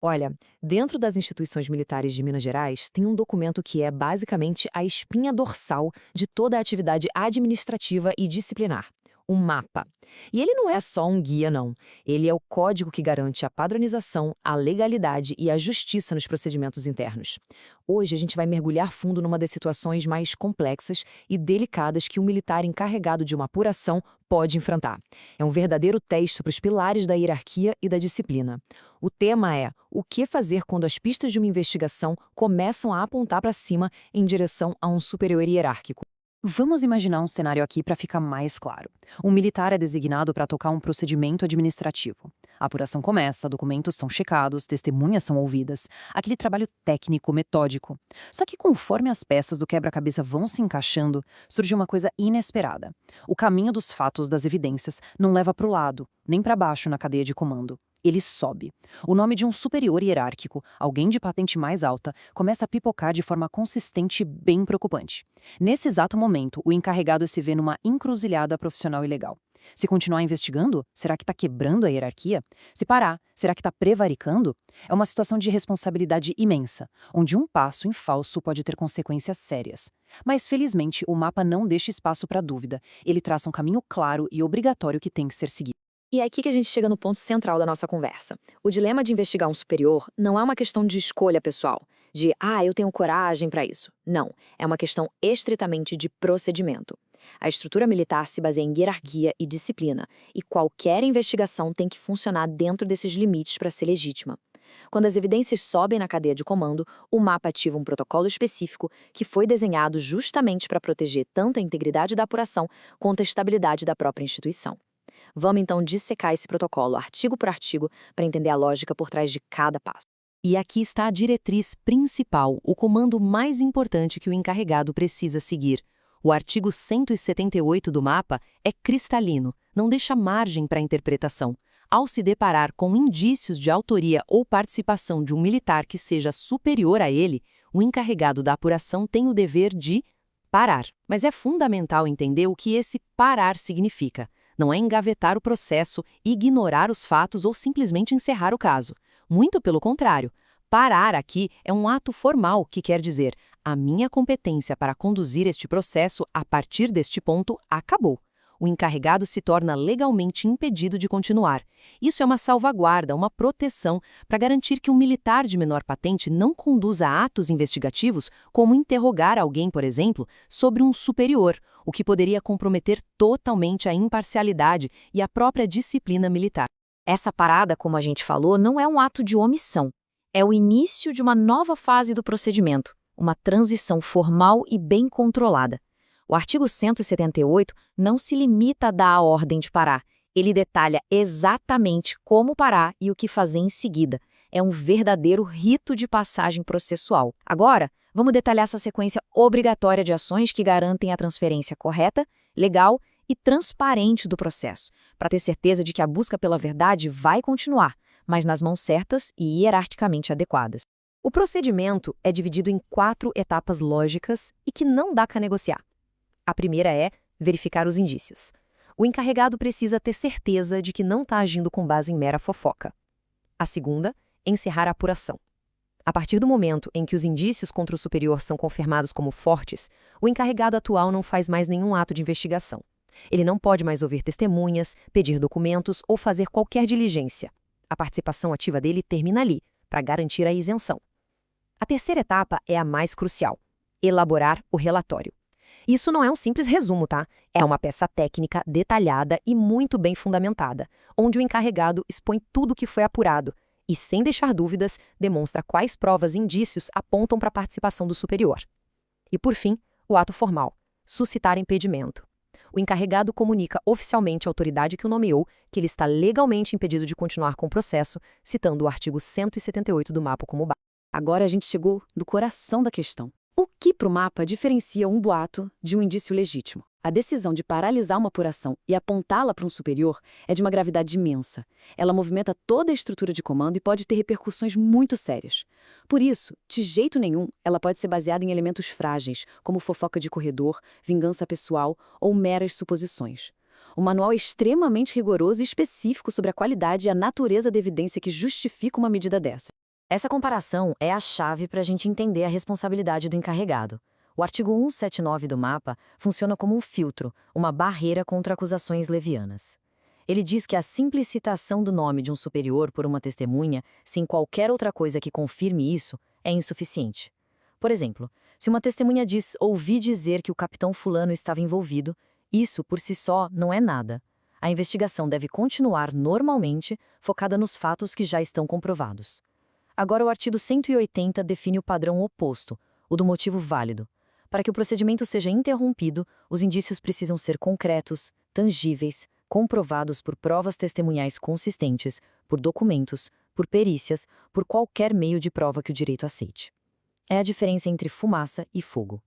Olha, dentro das instituições militares de Minas Gerais, tem um documento que é basicamente a espinha dorsal de toda a atividade administrativa e disciplinar. Um mapa. E ele não é só um guia, não. Ele é o código que garante a padronização, a legalidade e a justiça nos procedimentos internos. Hoje a gente vai mergulhar fundo numa das situações mais complexas e delicadas que um militar encarregado de uma apuração pode enfrentar. É um verdadeiro teste para os pilares da hierarquia e da disciplina. O tema é o que fazer quando as pistas de uma investigação começam a apontar para cima em direção a um superior hierárquico. Vamos imaginar um cenário aqui para ficar mais claro. Um militar é designado para tocar um procedimento administrativo. A apuração começa, documentos são checados, testemunhas são ouvidas, aquele trabalho técnico, metódico. Só que conforme as peças do quebra-cabeça vão se encaixando, surge uma coisa inesperada. O caminho dos fatos, das evidências, não leva para o lado, nem para baixo na cadeia de comando. Ele sobe. O nome de um superior hierárquico, alguém de patente mais alta, começa a pipocar de forma consistente e bem preocupante. Nesse exato momento, o encarregado se vê numa encruzilhada profissional e legal. Se continuar investigando, será que está quebrando a hierarquia? Se parar, será que está prevaricando? É uma situação de responsabilidade imensa, onde um passo em falso pode ter consequências sérias. Mas, felizmente, o mapa não deixa espaço para dúvida. Ele traça um caminho claro e obrigatório que tem que ser seguido. E é aqui que a gente chega no ponto central da nossa conversa. O dilema de investigar um superior não é uma questão de escolha pessoal, de eu tenho coragem para isso. Não, é uma questão estritamente de procedimento. A estrutura militar se baseia em hierarquia e disciplina, e qualquer investigação tem que funcionar dentro desses limites para ser legítima. Quando as evidências sobem na cadeia de comando, o mapa ativa um protocolo específico que foi desenhado justamente para proteger tanto a integridade da apuração quanto a estabilidade da própria instituição. Vamos então dissecar esse protocolo, artigo por artigo, para entender a lógica por trás de cada passo. E aqui está a diretriz principal, o comando mais importante que o encarregado precisa seguir. O artigo 178 do mapa é cristalino, não deixa margem para interpretação. Ao se deparar com indícios de autoria ou participação de um militar que seja superior a ele, o encarregado da apuração tem o dever de parar. Mas é fundamental entender o que esse parar significa. Não é engavetar o processo, ignorar os fatos ou simplesmente encerrar o caso. Muito pelo contrário. Parar aqui é um ato formal que quer dizer a minha competência para conduzir este processo a partir deste ponto acabou. O encarregado se torna legalmente impedido de continuar. Isso é uma salvaguarda, uma proteção para garantir que um militar de menor patente não conduza atos investigativos como interrogar alguém, por exemplo, sobre um superior, o que poderia comprometer totalmente a imparcialidade e a própria disciplina militar. Essa parada, como a gente falou, não é um ato de omissão. É o início de uma nova fase do procedimento, uma transição formal e bem controlada. O artigo 178 não se limita a dar a ordem de parar. Ele detalha exatamente como parar e o que fazer em seguida. É um verdadeiro rito de passagem processual. Agora, vamos detalhar essa sequência obrigatória de ações que garantem a transferência correta, legal e transparente do processo, para ter certeza de que a busca pela verdade vai continuar, mas nas mãos certas e hierarquicamente adequadas. O procedimento é dividido em 4 etapas lógicas e que não dá para negociar. A primeira é verificar os indícios. O encarregado precisa ter certeza de que não está agindo com base em mera fofoca. A segunda, encerrar a apuração. A partir do momento em que os indícios contra o superior são confirmados como fortes, o encarregado atual não faz mais nenhum ato de investigação. Ele não pode mais ouvir testemunhas, pedir documentos ou fazer qualquer diligência. A participação ativa dele termina ali, para garantir a isenção. A terceira etapa é a mais crucial: elaborar o relatório. Isso não é um simples resumo, tá? É uma peça técnica detalhada e muito bem fundamentada, onde o encarregado expõe tudo o que foi apurado e, sem deixar dúvidas, demonstra quais provas e indícios apontam para a participação do superior. E, por fim, o ato formal: suscitar impedimento. O encarregado comunica oficialmente à autoridade que o nomeou que ele está legalmente impedido de continuar com o processo, citando o artigo 178 do mapa como base. Agora a gente chegou no coração da questão. O que para o mapa diferencia um boato de um indício legítimo? A decisão de paralisar uma apuração e apontá-la para um superior é de uma gravidade imensa. Ela movimenta toda a estrutura de comando e pode ter repercussões muito sérias. Por isso, de jeito nenhum, ela pode ser baseada em elementos frágeis, como fofoca de corredor, vingança pessoal ou meras suposições. O manual é extremamente rigoroso e específico sobre a qualidade e a natureza da evidência que justifica uma medida dessa. Essa comparação é a chave para a gente entender a responsabilidade do encarregado. O artigo 179 do MAPA funciona como um filtro, uma barreira contra acusações levianas. Ele diz que a simples citação do nome de um superior por uma testemunha, sem qualquer outra coisa que confirme isso, é insuficiente. Por exemplo, se uma testemunha diz ouvi dizer que o capitão fulano estava envolvido, isso por si só não é nada. A investigação deve continuar normalmente, focada nos fatos que já estão comprovados. Agora, o artigo 180 define o padrão oposto, o do motivo válido. Para que o procedimento seja interrompido, os indícios precisam ser concretos, tangíveis, comprovados por provas testemunhais consistentes, por documentos, por perícias, por qualquer meio de prova que o direito aceite. É a diferença entre fumaça e fogo.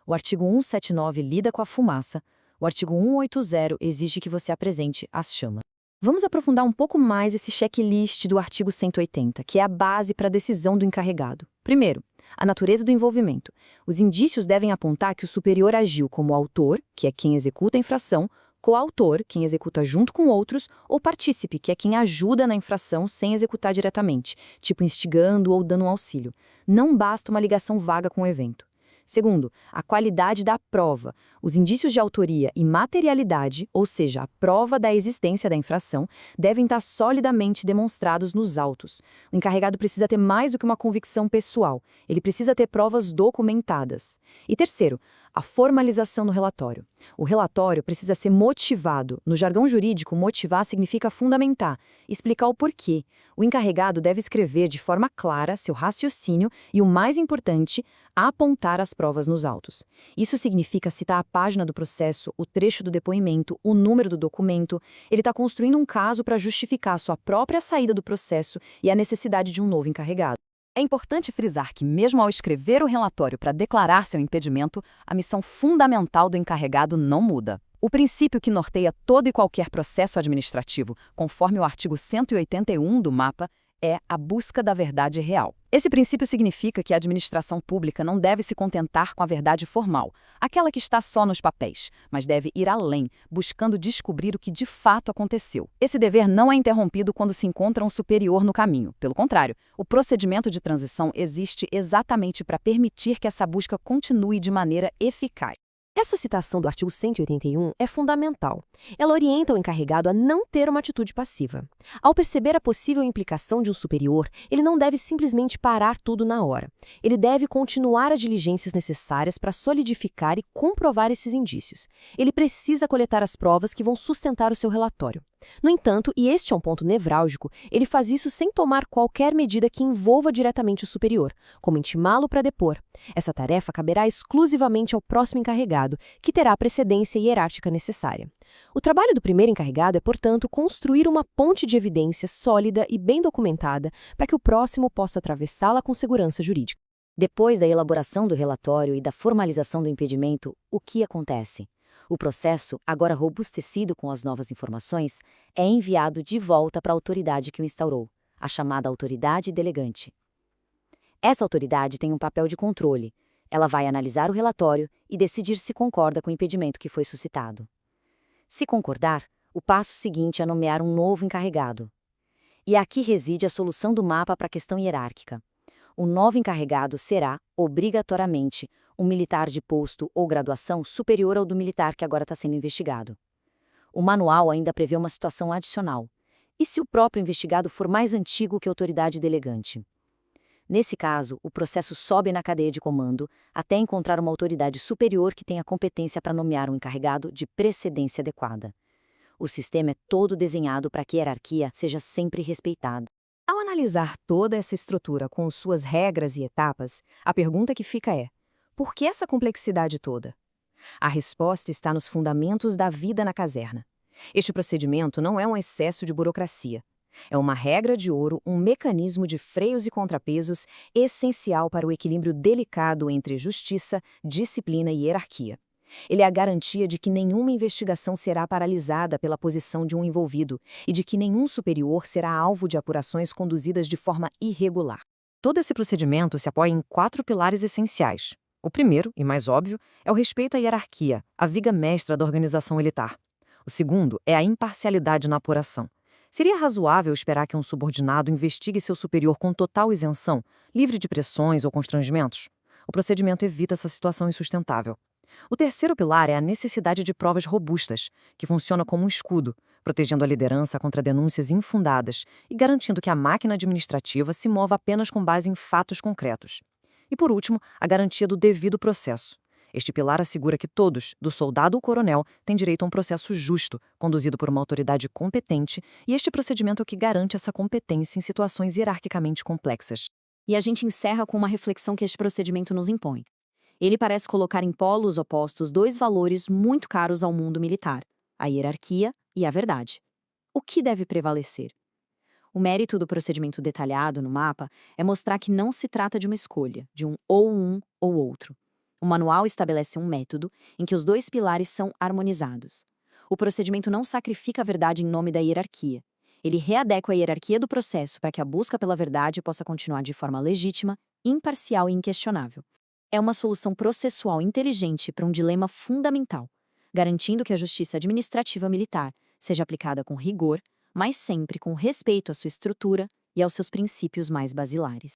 O artigo 179 lida com a fumaça, o artigo 180 exige que você apresente as chamas. Vamos aprofundar um pouco mais esse checklist do artigo 180, que é a base para a decisão do encarregado. Primeiro, a natureza do envolvimento. Os indícios devem apontar que o superior agiu como autor, que é quem executa a infração, coautor, quem executa junto com outros, ou partícipe, que é quem ajuda na infração sem executar diretamente, tipo instigando ou dando um auxílio. Não basta uma ligação vaga com o evento. Segundo, a qualidade da prova. Os indícios de autoria e materialidade, ou seja, a prova da existência da infração, devem estar solidamente demonstrados nos autos. O encarregado precisa ter mais do que uma convicção pessoal. Ele precisa ter provas documentadas. E terceiro, a formalização do relatório. O relatório precisa ser motivado. No jargão jurídico, motivar significa fundamentar, explicar o porquê. O encarregado deve escrever de forma clara seu raciocínio e, o mais importante, apontar as provas nos autos. Isso significa citar a página do processo, o trecho do depoimento, o número do documento. Ele está construindo um caso para justificar sua própria saída do processo e a necessidade de um novo encarregado. É importante frisar que, mesmo ao escrever o relatório para declarar seu impedimento, a missão fundamental do encarregado não muda. O princípio que norteia todo e qualquer processo administrativo, conforme o artigo 181 do MAPA, é a busca da verdade real. Esse princípio significa que a administração pública não deve se contentar com a verdade formal, aquela que está só nos papéis, mas deve ir além, buscando descobrir o que de fato aconteceu. Esse dever não é interrompido quando se encontra um superior no caminho. Pelo contrário, o procedimento de transição existe exatamente para permitir que essa busca continue de maneira eficaz. Essa citação do artigo 181 é fundamental. Ela orienta o encarregado a não ter uma atitude passiva. Ao perceber a possível implicação de um superior, ele não deve simplesmente parar tudo na hora. Ele deve continuar as diligências necessárias para solidificar e comprovar esses indícios. Ele precisa coletar as provas que vão sustentar o seu relatório. No entanto, e este é um ponto nevrálgico, ele faz isso sem tomar qualquer medida que envolva diretamente o superior, como intimá-lo para depor. Essa tarefa caberá exclusivamente ao próximo encarregado, que terá a precedência hierárquica necessária. O trabalho do primeiro encarregado é, portanto, construir uma ponte de evidência sólida e bem documentada para que o próximo possa atravessá-la com segurança jurídica. Depois da elaboração do relatório e da formalização do impedimento, o que acontece? O processo, agora robustecido com as novas informações, é enviado de volta para a autoridade que o instaurou, a chamada autoridade delegante. Essa autoridade tem um papel de controle. Ela vai analisar o relatório e decidir se concorda com o impedimento que foi suscitado. Se concordar, o passo seguinte é nomear um novo encarregado. E aqui reside a solução do MAPA para a questão hierárquica. O novo encarregado será, obrigatoriamente, um militar de posto ou graduação superior ao do militar que agora está sendo investigado. O manual ainda prevê uma situação adicional. E se o próprio investigado for mais antigo que a autoridade delegante? Nesse caso, o processo sobe na cadeia de comando até encontrar uma autoridade superior que tenha competência para nomear um encarregado de precedência adequada. O sistema é todo desenhado para que a hierarquia seja sempre respeitada. Ao analisar toda essa estrutura com suas regras e etapas, a pergunta que fica é: por que essa complexidade toda? A resposta está nos fundamentos da vida na caserna. Este procedimento não é um excesso de burocracia. É uma regra de ouro, um mecanismo de freios e contrapesos essencial para o equilíbrio delicado entre justiça, disciplina e hierarquia. Ele é a garantia de que nenhuma investigação será paralisada pela posição de um envolvido e de que nenhum superior será alvo de apurações conduzidas de forma irregular. Todo esse procedimento se apoia em 4 pilares essenciais. O primeiro, e mais óbvio, é o respeito à hierarquia, a viga mestra da organização militar. O segundo é a imparcialidade na apuração. Seria razoável esperar que um subordinado investigue seu superior com total isenção, livre de pressões ou constrangimentos? O procedimento evita essa situação insustentável. O terceiro pilar é a necessidade de provas robustas, que funciona como um escudo, protegendo a liderança contra denúncias infundadas e garantindo que a máquina administrativa se mova apenas com base em fatos concretos. E, por último, a garantia do devido processo. Este pilar assegura que todos, do soldado ao coronel, têm direito a um processo justo, conduzido por uma autoridade competente, e este procedimento é o que garante essa competência em situações hierarquicamente complexas. E a gente encerra com uma reflexão que este procedimento nos impõe. Ele parece colocar em polos opostos dois valores muito caros ao mundo militar: a hierarquia e a verdade. O que deve prevalecer? O mérito do procedimento detalhado no mapa é mostrar que não se trata de uma escolha, de um ou outro. O manual estabelece um método em que os dois pilares são harmonizados. O procedimento não sacrifica a verdade em nome da hierarquia. Ele readequa a hierarquia do processo para que a busca pela verdade possa continuar de forma legítima, imparcial e inquestionável. É uma solução processual inteligente para um dilema fundamental, garantindo que a justiça administrativa militar seja aplicada com rigor, mas sempre com respeito à sua estrutura e aos seus princípios mais basilares.